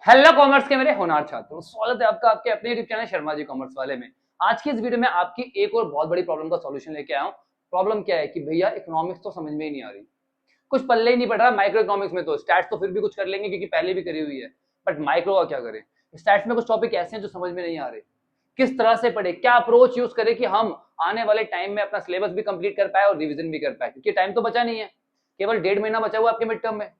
Hello commerce के मेरे होनहार छात्रों, स्वागत है आपका आपके अपने YouTube channel Sharma ji commerce वाले में। आज की इस वीडियो में आपकी एक और बहुत बड़ी प्रॉब्लम का सॉल्यूशन लेके आया हूँ। प्रॉब्लम क्या है कि भैया इकोनॉमिक्स तो समझ में ही नहीं आ रही, कुछ पल्ले ही नहीं पड़ रहा। माइक्रो इकोनॉमिक्स में तो स्टैट्स तो फिर भी कुछ कर लेंगे क्योंकि पहले भी करी हुई है, बट माइक्रो का क्या करें। स्टैट्स में कुछ टॉपिक ऐसे हैं जो समझ में नहीं आ रहे, किस तरह से पढ़े, क्या अप्रोच यूज करें कि हम आने वाले टाइम में अपना सिलेबस भी कंप्लीट कर पाए और रिविजन भी कर पाए, क्योंकि टाइम तो बचा नहीं है, केवल 1.5 महीना बचा हुआ आपके मिड टर्म में।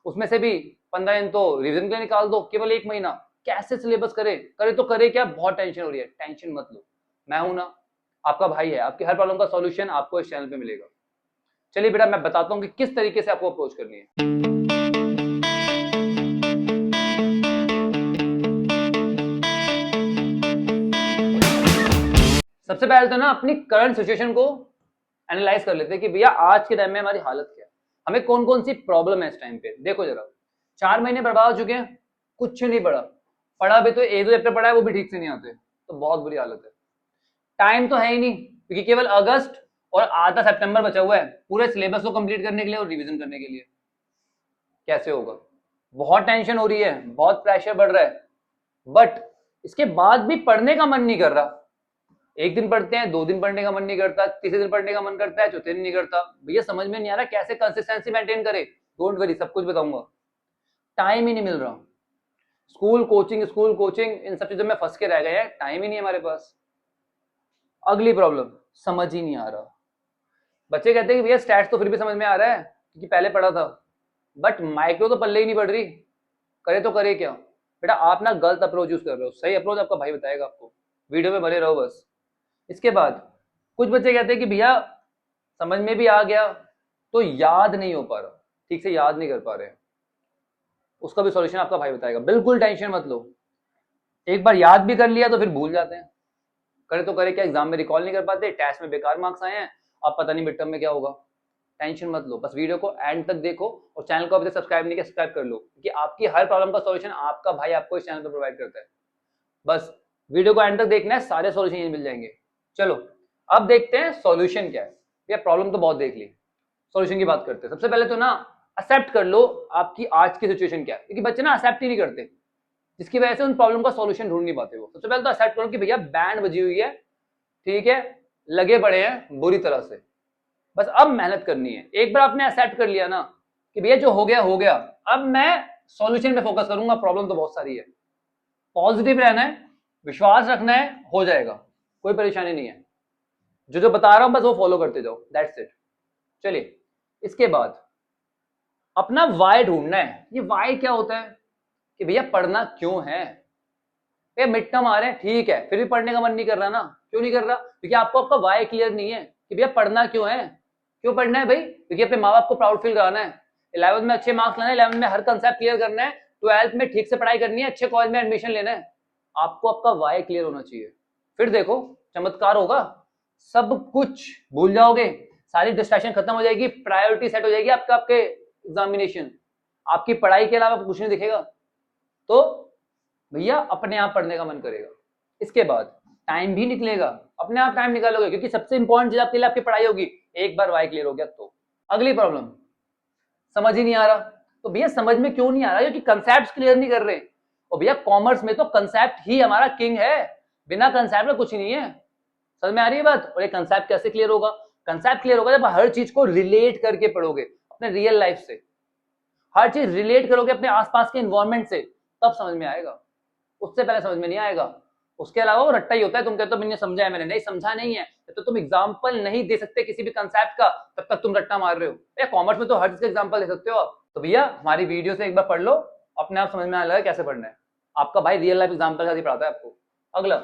उसमें से भी 15 दिन तो रिविजन के लिए निकाल दो, केवल 1 महीना कैसे सिलेबस करे तो करे क्या। बहुत टेंशन हो रही है, टेंशन मत लो, मैं हूं ना, आपका भाई है। आपकी हर प्रॉब्लम का सॉल्यूशन आपको इस चैनल पे मिलेगा। चलिए बेटा, मैं बताता हूं कि किस तरीके से आपको अप्रोच करनी है। सबसे पहले तो ना अपनी करंट सिचुएशन को एनालाइज कर लेते हैं कि भैया आज के टाइम में हमारी हालत क्या है, हमें कौन कौन सी प्रॉब्लम है इस टाइम पे। देखो जरा, 4 महीने बर्बाद हो चुके हैं, कुछ नहीं पढ़ा, पढ़ा भी तो एक दो चैप्टर पढ़ा है, वो भी ठीक से नहीं आते, तो बहुत बुरी हालत है। टाइम तो है ही नहीं, क्योंकि केवल अगस्त और आधा सितंबर बचा हुआ है पूरे सिलेबस को कंप्लीट करने के लिए और रिवीजन करने के लिए। कैसे होगा, बहुत टेंशन हो रही है, बहुत प्रेशर बढ़ रहा है, बट इसके बाद भी पढ़ने का मन नहीं कर रहा। एक दिन पढ़ते हैं, 2 दिन पढ़ने का मन नहीं करता, तीसरे दिन पढ़ने का मन करता है, चौथे दिन नहीं करता। भैया समझ में नहीं आ रहा कैसे कंसिस्टेंसी मेंटेन करे। डोंट वरी, सब कुछ बताऊंगा। टाइम ही नहीं मिल रहा, स्कूल कोचिंग इन सब चीजों में फंस के रह गए हैं, टाइम ही नहीं है हमारे पास। अगली प्रॉब्लम, समझ ही नहीं आ रहा। बच्चे कहते हैं कि भैया स्टैट्स तो फिर भी समझ में आ रहा है क्योंकि पहले पढ़ा था, बट माइक्रो तो पल्ले ही नहीं पड़ रही, करे तो करे क्या। बेटा आप ना गलत अप्रोच यूज कर रहे हो, सही अप्रोच आपका भाई बताएगा आपको, वीडियो में बने रहो बस। इसके बाद कुछ बच्चे कहते हैं कि भैया समझ में भी आ गया तो याद नहीं हो पा रहा, ठीक से याद नहीं कर पा रहे। उसका भी सॉल्यूशन आपका भाई बताएगा, बिल्कुल टेंशन मत लो। एक बार याद भी कर लिया तो फिर भूल जाते हैं, करे तो करे क्या, एग्जाम में रिकॉल नहीं कर पाते, टेस्ट में बेकार मार्क्स आए हैं, अब पता नहीं मिड टर्म में क्या होगा। टेंशन मत लो, बस वीडियो को एंड तक देखो और चैनल को अभी तक सब्सक्राइब नहीं किया, सब्सक्राइब कर लो, क्योंकि आपकी हर प्रॉब्लम का सॉल्यूशन आपका भाई आपको इस चैनल पर प्रोवाइड करता है। बस वीडियो को एंड तक देखना है, सारे सॉल्यूशन मिल जाएंगे। चलो अब देखते हैं सॉल्यूशन क्या है। ये प्रॉब्लम तो बहुत देख ली, सॉल्यूशन की बात करते हैं। सबसे पहले तो ना एक्सेप्ट कर लो आपकी आज की सिचुएशन क्या है, क्योंकि बच्चे ना एक्सेप्ट ही नहीं करते, जिसकी वजह से उन प्रॉब्लम का सॉल्यूशन ढूंढ नहीं पाते वो। सबसे पहले तो एक्सेप्ट करो कि भैया बैंड बजी हुई है, ठीक है, लगे पड़े हैं बुरी तरह से, बस अब मेहनत करनी है। एक बार आपने एक्सेप्ट कर लिया ना कि भैया जो हो गया हो गया, अब मैं सॉल्यूशन पे फोकस करूंगा। प्रॉब्लम तो बहुत सारी है, पॉजिटिव रहना है, विश्वास रखना है, हो जाएगा, कोई परेशानी नहीं है। जो जो बता रहा हूं बस वो फॉलो करते जाओ, दैट्स इट। चलिए इसके बाद अपना वाई ढूंढना है। ये वाई क्या होता है कि भैया पढ़ना क्यों है। भैया मिड टर्म आ रहे हैं, ठीक है, फिर भी पढ़ने का मन नहीं कर रहा ना, क्यों नहीं कर रहा, क्योंकि आपको आपका वाई क्लियर नहीं है कि भैया पढ़ना क्यों है। क्यों पढ़ना है भाई, क्योंकि अपने माँ बाप को प्राउड फील कराना है, 11th में अच्छे मार्क्स लाना है, 11th में हर कंसेप्ट क्लियर करना है, 12th में ठीक से पढ़ाई करनी है, अच्छे कॉलेज में एडमिशन लेना है। आपको आपका वाई क्लियर होना चाहिए, फिर देखो चमत्कार होगा, सब कुछ भूल जाओगे, सारी डिस्ट्रैक्शन खत्म हो जाएगी, प्रायोरिटी सेट हो जाएगी आपका, आपके एग्जामिनेशन, आपकी पढ़ाई के अलावा कुछ नहीं दिखेगा, तो भैया अपने आप पढ़ने का मन करेगा। इसके बाद टाइम भी निकलेगा, अपने आप टाइम निकालोगे, क्योंकि सबसे इंपॉर्टेंट चीज आपके लिए आपकी पढ़ाई होगी। एक बार वाई क्लियर हो गया तो अगली प्रॉब्लम, समझ ही नहीं आ रहा। तो भैया समझ में क्यों नहीं आ रहा, क्योंकि कंसेप्ट क्लियर नहीं कर रहे। और भैया कॉमर्स में तो कंसेप्ट ही हमारा किंग है, बिना कंसेप्ट में कुछ ही नहीं है। समझ में आ रही है बात। और ये कंसेप्ट कैसे क्लियर होगा, कंसेप्ट क्लियर होगा जब हर चीज को रिलेट करके पढ़ोगे अपने रियल लाइफ से, हर चीज रिलेट करोगे अपने आसपास के एनवायरमेंट से, तब समझ में आएगा, उससे पहले समझ में नहीं आएगा। उसके अलावा वो रट्टा ही होता है, तुम कहते हो मैंने समझा है, मैंने नहीं समझा नहीं है, तो तुम एग्जांपल नहीं दे सकते किसी भी कंसेप्ट का, तब तक तुम रट्टा मार रहे हो। भैया कॉमर्स में तो हर चीज का एग्जांपल दे सकते हो आप। तो भैया हमारी वीडियो से एक बार पढ़ लो, अपने आप समझ में आने लगा कैसे पढ़ना है। आपका भाई रियल लाइफ एग्जांपल का पढ़ाता है आपको। अगला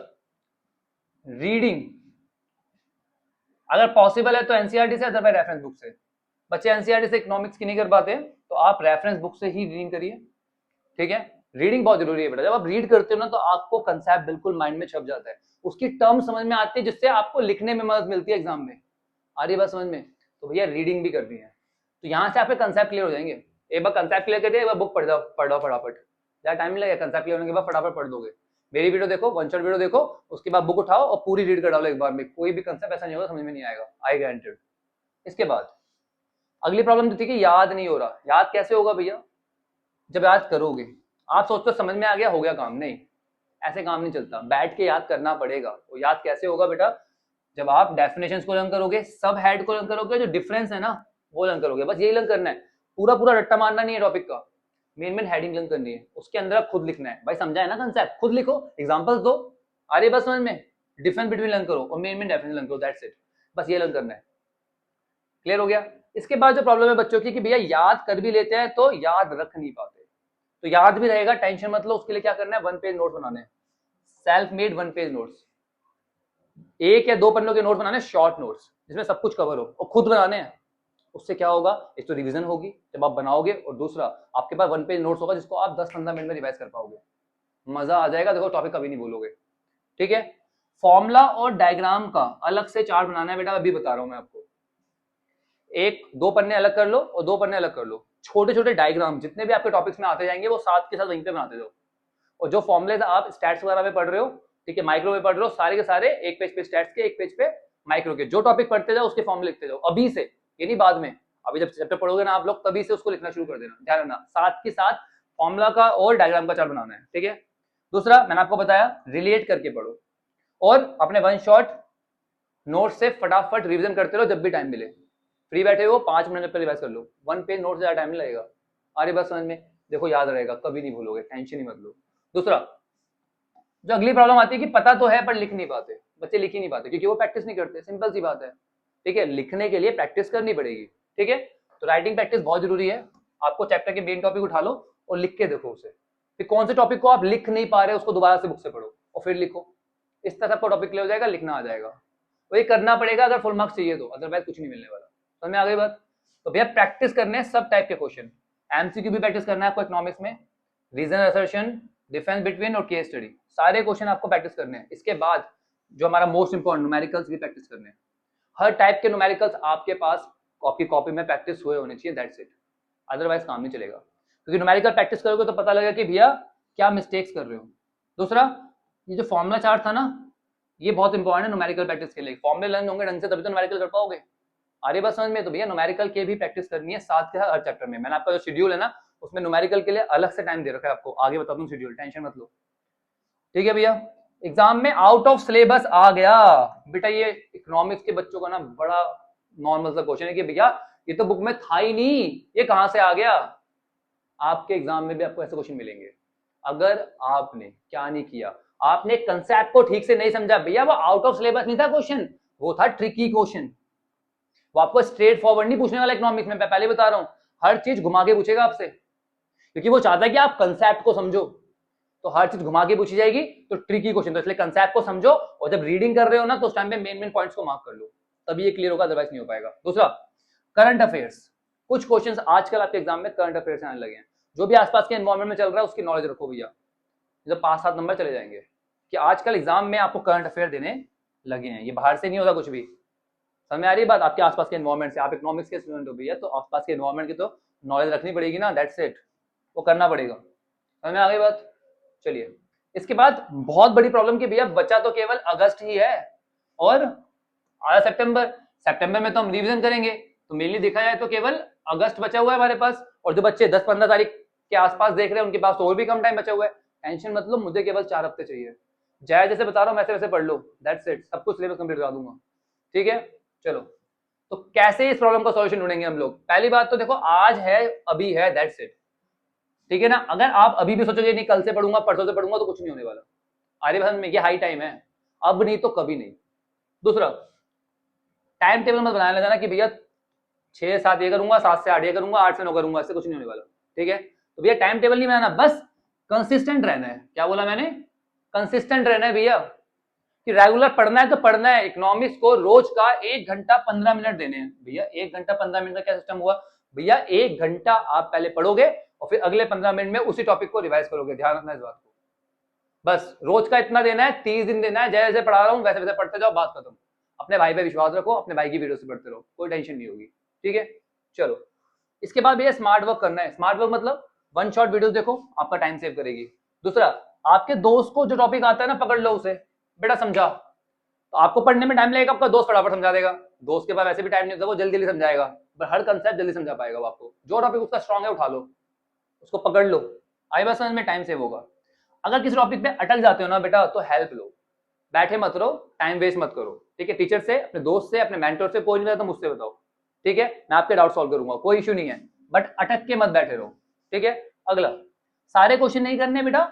रीडिंग, अगर पॉसिबल है तो एनसीईआरटी से, अदरवाइज रेफरेंस बुक से। बच्चे एनसीईआरटी से इकोनॉमिक्स की नहीं कर पाते तो आप रेफरेंस बुक से ही रीडिंग करिए, ठीक है। रीडिंग बहुत जरूरी है बेटा, जब आप रीड करते हो ना तो आपको कंसेप्ट बिल्कुल माइंड में छप जाता है, उसकी टर्म समझ में आती है, जिससे आपको लिखने में मदद मिलती है एग्जाम में। आ रही बात समझ में। तो भैया रीडिंग भी करनी है, तो यहाँ से आपके कंसेप्ट क्लियर हो जाएंगे। एक बार कंसेप्ट क्लियर कर दिया, एक बार बुक पढ़ जाओ फटाफट, ज्यादा टाइम नहीं लगेगा, कंसेप्ट क्लियर होने के बाद फटाफट पढ़ दोगे। मेरी वीडियो देखो, वन शॉट वीडियो देखो, उसके बाद बुक उठाओ और पूरी रीड कर डालो एक बार में, कोई भी कंसेप्ट ऐसा नहीं होगा समझ में नहीं आएगा, आई गारंटेड। इसके बाद अगली प्रॉब्लम जो थी कि याद नहीं हो रहा। याद कैसे होगा भैया, जब याद करोगे, आप सोचते हो समझ में आ गया, हो गया काम, नहीं, ऐसे काम नहीं चलता, बैठ के याद करना पड़ेगा। वो याद कैसे होगा बेटा, जब आप डेफिनेशंस को लर्न करोगे, सब हेड को लर्न करोगे, जो डिफरेंस है ना वो लर्न करोगे, बस यही लर्न करना है, पूरा पूरा रट्टा मारना नहीं है टॉपिक का, मेन हेडिंग लर्न करनी है, उसके अंदर आप खुद लिखना है। भाई समझा है ना कंसेप्ट, खुद लिखो, एग्जांपल्स दो, आ रही बस समझ में, डिफरेंस बिटवीन लर्न करो और मेन डेफिनेशन लर्न करो, दैट्स इट, बस ये लर्न करना है। क्लियर हो गया। इसके बाद जो प्रॉब्लम है बच्चों की कि भैया याद कर भी लेते हैं तो याद रख नहीं पाते, तो याद भी रहेगा, टेंशन मत लो, उसके लिए क्या करना है, 1 पेज नोट बनाने हैं, सेल्फ मेड 1 पेज नोट्स, 1 या 2 पन्नों के नोट बनाने, शॉर्ट नोट्स जिसमें सब कुछ कवर हो, और खुद बनाने हैं। उससे क्या होगा, एक तो रिवीजन होगी जब आप बनाओगे, और दूसरा आपके पास 1 पेज नोट्स होगा जिसको आप 10-15 मिनट में रिवाइज कर पाओगे, मजा आ जाएगा, देखो टॉपिक कभी नहीं भूलोगे। ठीक है, फॉर्मूला और डायग्राम का अलग से चार्ट बनाना है बेटा, अभी बता रहा हूं मैं आपको, 1-2 पन्ने अलग कर लो और 2 पन्ने अलग कर लो, छोटे छोटे डायग्राम जितने भी आपके टॉपिक्स में आते जाएंगे वो साथ के साथ वहीं पे बनाते जाओ, और जो फॉर्मुले आप स्टैट्स वगैरह में पढ़ रहे हो, ठीक है, माइक्रो में पढ़ रहे हो, सारे के सारे एक पेज पे स्टैट्स के, एक पेज पे माइक्रो के, जो टॉपिक पढ़ते जाओ उसके फॉर्मुले लिखते जाओ अभी से, ये नहीं बाद में, अभी जब चैप्टर पढ़ोगे ना आप लोग तभी से उसको लिखना शुरू कर देना, ध्यान रखना, साथ के साथ फॉर्मुला का और डायग्राम का चार्ट बनाना है। ठीक है, दूसरा मैंने आपको बताया रिलेट करके पढ़ो, और अपने 1 शॉट नोट से फटाफट रिवीजन करते रहो जब भी टाइम मिले, फ्री बैठे हो 5 मिनट पर रिवाइज कर लो, 1 पेज नोट से ज्यादा टाइम नहीं लगेगा, अरे बस समझ में, देखो याद रहेगा, कभी नहीं भूलोगे, टेंशन ही मत लो। दूसरा जो अगली प्रॉब्लम आती है कि पता तो है पर लिख नहीं पाते, बच्चे लिख ही नहीं पाते क्योंकि वो प्रैक्टिस नहीं करते, सिंपल सी बात है। ठीक है, लिखने के लिए प्रैक्टिस करनी पड़ेगी। ठीक है, तो राइटिंग प्रैक्टिस बहुत जरूरी है, आपको चैप्टर के मेन टॉपिक उठा लो और लिख के देखो उसे, फिर कौन से टॉपिक को आप लिख नहीं पा रहे उसको दोबारा से बुक से पढ़ो और फिर लिखो, इस तरह आपको टॉपिक क्लियर हो जाएगा, लिखना आ जाएगा, वही करना पड़ेगा अगर फुल मार्क्स चाहिए तो, अदरवाइज कुछ नहीं मिलने वाला। समझ में आ गई बात। तो भैया प्रैक्टिस करने हैं सब टाइप के क्वेश्चन, एमसीक्यू भी प्रैक्टिस करना है आपको इकोनॉमिक्स में, रीजन असर्शन, डिफरेंस बिटवीन और केस स्टडी, सारे क्वेश्चन आपको प्रैक्टिस करने हैं। इसके बाद जो हमारा मोस्ट इंपॉर्टेंट न्यूमेरिकल्स भी प्रैक्टिस करने हैं, हर टाइप के न्यूमेरिकल्स आपके पास आपकी कॉपी में प्रैक्टिस हुए होने चाहिए, दैट्स इट, अदरवाइज काम नहीं चलेगा, क्योंकि न्यूमेरिकल प्रैक्टिस करोगे तो पता लगेगा कि भैया क्या मिस्टेक्स कर रहे हो। दूसरा ये जो फॉर्मुला चार्ट था ना, ये बहुत इंपॉर्टेंट है न्यूमेरिकल प्रैक्टिस के लिए, फॉर्मुले लर्न होंगे ढंग से तभी तो न्यूमेरिकल कर पाओगे। अरे बस समझ में, तो भैया न्यूमेरिकल के भी प्रैक्टिस करनी है साथ के हर चैप्टर में, मैंने आपका जो शेड्यूल है ना उसमें न्यूमेरिकल के लिए अलग से टाइम दे रखा है आपको, आगे बता दूं शेड्यूल, टेंशन मत लो। ठीक है भैया, एग्जाम में आउट ऑफ सिलेबस आ गया बेटा, ये इकोनॉमिक्स के बच्चों का ना बड़ा नॉर्मल सा क्वेश्चन है कि भैया ये तो बुक में था ही नहीं, ये कहां से आ गया। आपके एग्जाम में भी आपको ऐसे क्वेश्चन मिलेंगे, अगर आपने क्या नहीं किया, आपने कंसेप्ट को ठीक से नहीं समझा, भैया वो आउट ऑफ सिलेबस नहीं था क्वेश्चन, वो था ट्रिकी क्वेश्चन, वो आपको स्ट्रेट फॉरवर्ड नहीं पूछने वाला इकोनॉमिक्स में, मैं पहले बता रहा हूं, हर चीज घुमा के पूछेगा आपसे, क्योंकि वो चाहता है कि आप कंसेप्ट को समझो, तो हर चीज घुमा के पूछी जाएगी, तो ट्रिकी क्वेश्चन, तो इसलिए कंसेप्ट को समझो, और जब रीडिंग कर रहे हो ना तो उस टाइम पे मेन पॉइंट्स को मार्क कर लो, तभी ये क्लियर होगा, अदरवाइज नहीं हो पाएगा। दूसरा करंट अफेयर्स, कुछ क्वेश्चंस आजकल आपके एग्जाम में करंट अफेयर्स आने लगे हैं, जो भी आसपास के एनवायरमेंट में चल रहा है उसकी नॉलेज रखो भैया, जब 5-7 नंबर चले जाएंगे, कि आजकल एग्जाम में आपको करंट अफेयर देने लगे हैं, ये बाहर से नहीं होता कुछ भी, समझ में आ रही बात, आपके आसपास के एनवायरमेंट से, आप इकोनॉमिक्स के स्टूडेंट हो भैया, तो आसपास के एनवायरमेंट की तो नॉलेज रखनी पड़ेगी ना, दैट्स इट, वो करना पड़ेगा। समझ में आ गई बात। चलिए, इसके बाद बहुत बड़ी प्रॉब्लम की भैया बचा तो केवल अगस्त ही है और आया सितंबर में तो हम रिवीजन करेंगे, तो मेनली देखा जाए तो केवल अगस्त बचा हुआ है हमारे पास, और जो बच्चे 10-15 तारीख के आसपास देख रहे हैं उनके पास तो और भी कम टाइम बचा हुआ है, टेंशन मत लो, मुझे केवल 4 हफ्ते चाहिए, जैसे बता रहा हूँ वैसे वैसे पढ़ लो, दैट्स इट, सब कुछ सिलेबस कंप्लीट करा दूंगा। ठीक है, चलो, तो कैसे इस प्रॉब्लम का सॉल्यूशन ढूंढेंगे हम लोग। पहली बात तो देखो, आज है अभी है, दैट्स इट, ठीक है ना, अगर आप अभी भी सोचोगे नहीं कल से पढ़ूंगा परसों से पढ़ूंगा तो कुछ नहीं होने वाला, अरे भाई में ये हाई टाइम है, अब नहीं तो कभी नहीं। दूसरा टाइम टेबल मत बनाने लगा ना कि भैया 6-7 ये करूंगा, 7 से 8 ये करूंगा, 8 से 9 करूंगा, इससे कुछ नहीं होने वाला। ठीक है, तो भैया टाइम टेबल नहीं बनाना, बस कंसिस्टेंट रहना है। क्या बोला मैंने, कंसिस्टेंट रहना है भैया, कि रेगुलर पढ़ना है तो पढ़ना है, इकोनॉमिक्स को रोज का 1 घंटा 15 मिनट देने हैं भैया। 1 घंटा 15 मिनट का क्या सिस्टम हुआ भैया, 1 घंटा आप पहले पढ़ोगे और फिर अगले 15 मिनट में उसी टॉपिक को रिवाइज करोगे, ध्यान रखना इस बात को, बस रोज का इतना देना है, 30 दिन देना है, जैसे जैसे पढ़ा रहा हूँ वैसे वैसे पढ़ते जाओ, बात खत्म। अपने भाई पे विश्वास रखो, अपने भाई की वीडियो से पढ़ते रहो, कोई टेंशन नहीं होगी। ठीक है, चलो, इसके बाद भैया स्मार्ट वर्क करना है। स्मार्ट वर्क मतलब 1 शॉट वीडियो देखो, आपका टाइम सेव करेगी। दूसरा, आपके दोस्त को जो टॉपिक आता है ना पकड़ लो उसे, बेटा समझा, तो आपको पढ़ने में टाइम लगेगा, आपका दोस्त फटाफट समझा देगा, दोस्त के पास वैसे भी टाइम नहीं होता, वो जल्दी जल्दी समझाएगा, पर हर कंसेप्ट जल्दी समझा पाएगा वो आपको, जो टॉपिक उसका स्ट्रांग है उठा लो, उसको पकड़ लो, आई बात समझ में, टाइम सेव होगा। अगर किसी टॉपिक पे अटक जाते हो ना बेटा तो हेल्प लो, बैठे मत रहो, टाइम वेस्ट मत करो, ठीक है। टीचर से, अपने दोस्त से, अपने मेंटर से, कोई नहीं तो मुझसे बताओ, ठीक है, मैं आपके डाउट सॉल्व करूंगा, कोई इश्यू नहीं है, बट अटक के मत बैठे रहो, ठीक है। अगला, सारे क्वेश्चन नहीं करने बेटा,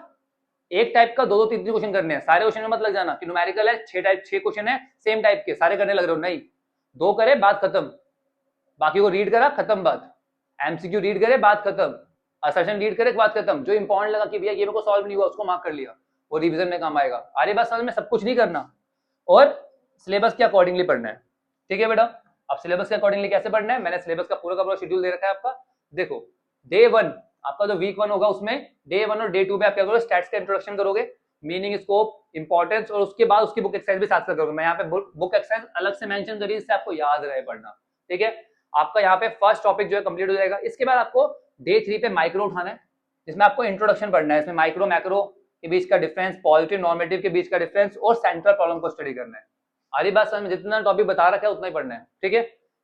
एक टाइप का 2-2 3-3 क्वेश्चन करने हैं, सारे क्वेश्चन में मत लग जाना कि न्यूमेरिकल है 6 क्वेश्चन है सेम टाइप के, सारे करने लग रहे हो, नहीं, 2 करे बात खत्म, बाकी को रीड करा खत्म बात, एमसीक्यू रीड करे बात खत्म, असर्शन रीड करे बात खत्म, जो इंपॉर्टेंट लगा कि भैया ये मेरे को सॉल्व नहीं हुआ उसको मार्क कर लिया, वो रिवीजन में काम आएगा। आगे बात समझ में, सब कुछ नहीं करना और सिलेबस के अकॉर्डिंगली पढ़ना है, ठीक है बेटा। अब सिलेबस के अकॉर्डिंगली कैसे पढ़ना है, मैंने सिलेबस का पूरा शेड्यूल दे रखा है आपका। देखो, डे 1 आपका जो वीक 1 होगा उसमें डे 1 और डे 2 में आप क्या करोगे, स्टैट्स का इंट्रोडक्शन करोगे, मीनिंग, स्कोप, इंपॉर्टेंस, और उसके बाद उसकी बुक एक्सरसाइज भी साथ साथ करोगे। मैं यहाँ पे बुक एक्सरसाइज अलग से मेंशन करी, इससे आपको याद रहे पढ़ना, ठीक है। आपका यहाँ पे फर्स्ट टॉपिक जो है कंप्लीट हो जाएगा। इसके बाद आपको डे 3 पे माइक्रो उठाना है, जिसमें आपको इंट्रोडक्शन पढ़ना है, इसमें माइक्रो मैक्रो के बीच का डिफरेंस, पॉजिटिव नॉर्मेटिव के बीच का डिफरेंस और सेंट्रल प्रॉब्लम को स्टडी करना है। आरी बात समझ में, जितना टॉपिक बता रखा है उतना ही पढ़ना है, ठीक है।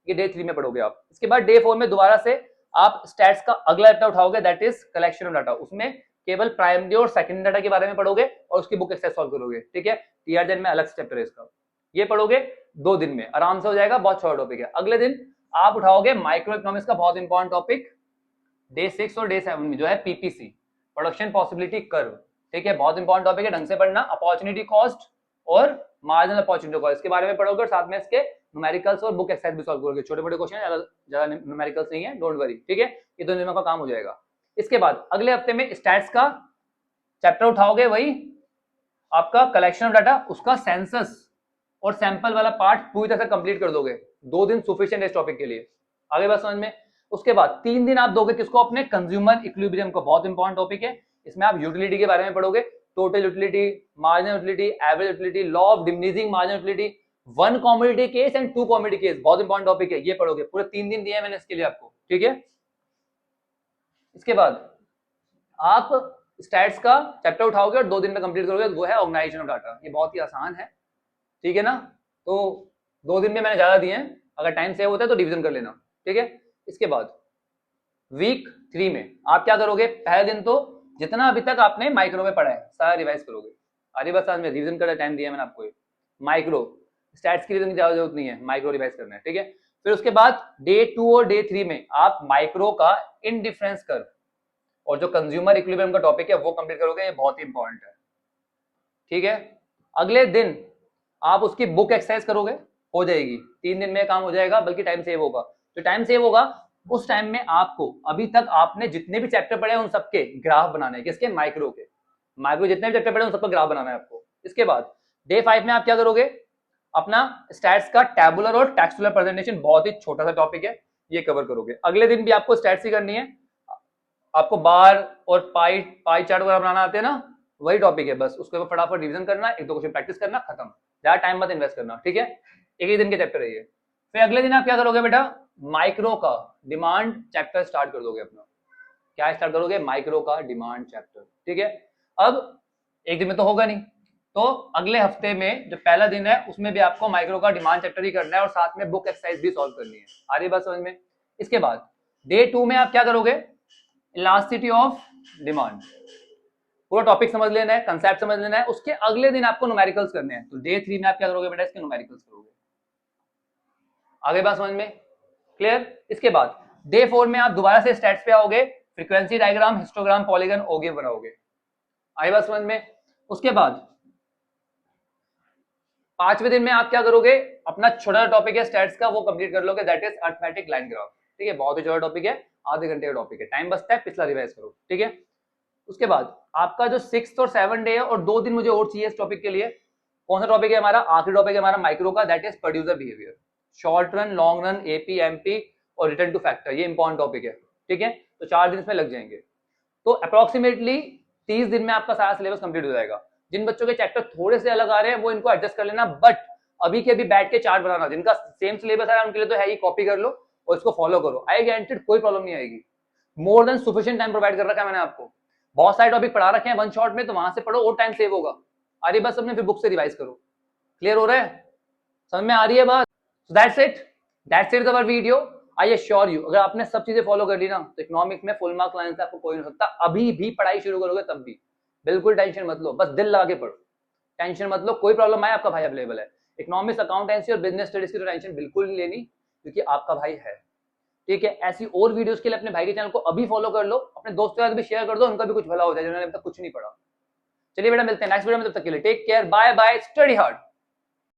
ये डे 3 में पढ़ोगे आप। इसके बाद डे 4 में दोबारा से आप स्टैट्स का अगला डाटा उठाओगे, that is collection of data. उसमें केवल प्राइमरी और सेकेंडरी डाटा के बारे में पढ़ोगे और उसकी बुक एक्सरसाइज सॉल्व करोगे, ठीक है। टीआरजेन में अलग चैप्टर है इसका, ये पढ़ोगे 2 दिन में आराम से हो जाएगा, बहुत छोटा टॉपिक है। अगले दिन आप उठाओगे माइक्रो इकोनॉमिक्स का बहुत इंपॉर्टेंट टॉपिक, डे 6 और डे 7 में, जो है पीपीसी, प्रोडक्शन पॉसिबिलिटी कर्व, ठीक है, बहुत इंपॉर्टेंट टॉपिक है, ढंग से पढ़ना। अपॉर्चुनिटी कॉस्ट और मार्जिनल अपॉर्चुनिटी कॉस्ट, इसके बारे में पढ़ोगे और साथ में इसके न्यूमेरिकल्स और बुक एक्सरसाइज भी सॉल्व करोगे। छोटे मोटे क्वेश्चन, ज्यादा न्यूमेरिकल्स नहीं है, डोंट वरी, ठीक है। ये 2 दिन का काम हो जाएगा। इसके बाद अगले हफ्ते में स्टैट्स का चैप्टर उठाओगे, वही आपका कलेक्शन ऑफ डाटा, उसका सेंसस और सैंपल वाला पार्ट पूरी तरह से कंप्लीट कर दोगे। 2 दिन सफिशिएंट है इस टॉपिक के लिए, आगे बात समझ में। उसके बाद 3 दिन आप दोगे किसको, अपने कंज्यूमर इक्विलिब्रियम को, बहुत इंपॉर्टेंट टॉपिक है। इसमें आप यूटिलिटी के बारे में पढ़ोगे, total utility, marginal utility, average utility, law of diminishing marginal utility, 1 commodity case and 2 commodity case, बहुत इंपॉर्टेंट टॉपिक है, ये पढ़ोगे। पूरे 3 दिन दिए मैंने इसके लिए आपको, ठीक है। इसके बाद आप स्टैट्स का चैप्टर उठाओगे और 2 दिन में कंप्लीट करोगे, वो है ऑर्गेनाइजेशन ऑफ डाटा। ये बहुत ही आसान है, ठीक है ना। तो 2 दिन में मैंने ज्यादा दिए हैं, अगर टाइम सेव होता है तो डिवीजन कर लेना, ठीक है। इसके बाद वीक 3 में आप क्या करोगे, पहले दिन तो जितना अभी तक आपने माइक्रो में पढ़ा है सारा रिवाइज करोगे। आधी बात समझ में, रिवीजन का टाइम दिया मैंने आपको, माइक्रो स्टैट्स की रिवीजन की ज्यादा जरूरत नहीं है, माइक्रो रिवाइज करना है, ठीक है। फिर उसके बाद डे 2 और डे 3 में आप माइक्रो का इनडिफरेंस कर्व और जो कंज्यूमर इक्विलिब्रियम का टॉपिक है वो कंप्लीट करोगे, ये बहुत ही इंपॉर्टेंट है, ठीक है। अगले दिन आप उसकी बुक एक्सरसाइज करोगे, हो जाएगी, 3 दिन में काम हो जाएगा, बल्कि टाइम सेव होगा। तो टाइम सेव होगा, उस टाइम में आपको अभी तक आपने जितने भी चैप्टर पढ़े उन सबके ग्राफ बनाने हैं, किसके, माइक्रो के। माइक्रो जितने भी चैप्टर पढ़े उन सबका ग्राफ बनाना है आपको। इसके बाद डे 5 में आप क्या करोगे, अपना स्टैट्स का टैबुलर और टेक्सचुअल प्रेजेंटेशन, बहुत ही छोटा सा टॉपिक है, ये कवर करोगे। अगले दिन भी आपको स्टैट्स ही करनी है, आपको बार और पाई चार्ट वगैरह बनाना आते हैं ना, वही टॉपिक है, बस उसके ऊपर फटाफट रिवीजन करना, 1-2 क्वेश्चन प्रैक्टिस करना, खत्म, ज्यादा टाइम मत इन्वेस्ट करना, ठीक है। एक ही दिन के चैप्टर है ये। फिर अगले दिन आप क्या करोगे बेटा, माइक्रो का डिमांड चैप्टर स्टार्ट कर दोगे अपना। क्या स्टार्ट करोगे, माइक्रो का डिमांड चैप्टर, ठीक है। अब एक दिन में तो होगा नहीं, तो अगले हफ्ते में जो पहला दिन है उसमें भी आपको माइक्रो का डिमांड चैप्टर ही करना है और साथ में बुक एक्सरसाइज भी सॉल्व करनी है। आ रही बात समझ में। इसके बाद डे 2 में आप क्या करोगे, इलास्टिसिटी ऑफ डिमांड, पूरा टॉपिक समझ लेना है, कंसेप्ट समझ लेना है। उसके अगले दिन आपको न्यूमेरिकल्स करने हैं, तो डे 3 में आप क्या करोगे बेटा, इसके न्यूमेरिकल्स करोगे। आगे बात समझ में, क्लियर। इसके बाद डे 4 में आप दोबारा से स्टैट्स पे आओगे, फ्रीक्वेंसी डायग्राम, हिस्टोग्राम, पॉलीगन, ओगे बनाओगे। आगे बात समझ में। उसके बाद 5वें दिन में आप क्या करोगे, अपना छोटा टॉपिक है स्टैट्स का, वो कंप्लीट कर लोगे, that is arithmetic line graph, ठीक है। बहुत ही छोटा टॉपिक है, आधे घंटे का टॉपिक है, टाइम बचता है, पिछला रिवाइज करो, ठीक है। उसके बाद आपका जो 6th और 7th डे है, और 2 दिन मुझे और चाहिए इस टॉपिक के लिए। कौन सा टॉपिक है हमारा, आखिरी टॉपिक है हमारा माइक्रो का, that is producer behaviour, short run, long run, AP, MP और रिटर्न टू फैक्टर, ये इंपॉर्टेंट टॉपिक है, ठीक है। तो 4 दिन इसमें लग जाएंगे, तो अप्रोक्सीमेटली 30 दिन में आपका सारा सिलेबस कंप्लीट हो जाएगा। जिन बच्चों के चैप्टर थोड़े से अलग आ रहे हैं वो इनको एडजस्ट कर लेना, बट अभी के अभी बैठ के चार्ट बनाना, जिनका सेम सिलेबस है उनके लिए तो है ही, कॉपी कर लो और इसको फॉलो करो, आई गारंटीड कोई प्रॉब्लम नहीं आएगी। More than sufficient time provide कर रखा है मैंने आपको, बहुत सारे टॉपिक पढ़ा रखे हैं वन शॉट में, तो वहां से पढ़ो और टाइम सेव होगा। आ रही बात सबने, फिर बुक से रिवाइज करो, क्लियर हो रहा है, समझ में आ रही है बात। That's it our video. I assure you, अगर आपने सब चीजें फॉलो कर ली ना तो इकोनॉमिक्स में फुल मार्क्स लाने से आपको कोई नहीं हो सकता। अभी भी पढ़ाई शुरू करोगे तब भी, बिल्कुल टेंशन मत लो, बस दिल लगा के पढ़ो, टेंशन मत लो, कोई प्रॉब्लम आए आपका भाई अवेलेबल है। इकोनॉमिक्स, अकाउंटेंसी और बिजनेस स्टडीज की तो टेंशन बिल्कुल नहीं लेनी, क्योंकि आपका भाई है। ठीक है, ऐसी और वीडियोस के लिए अपने भाई के चैनल को अभी फॉलो कर लो, अपने दोस्तों के साथ भी शेयर कर दो, उनका भी कुछ भला हो जाए जिन्होंने अभी तक कुछ नहीं पढ़ा। चलिए बेटा, मिलते हैं नेक्स्ट वीडियो में, तब तक के लिए take care, bye bye, study hard.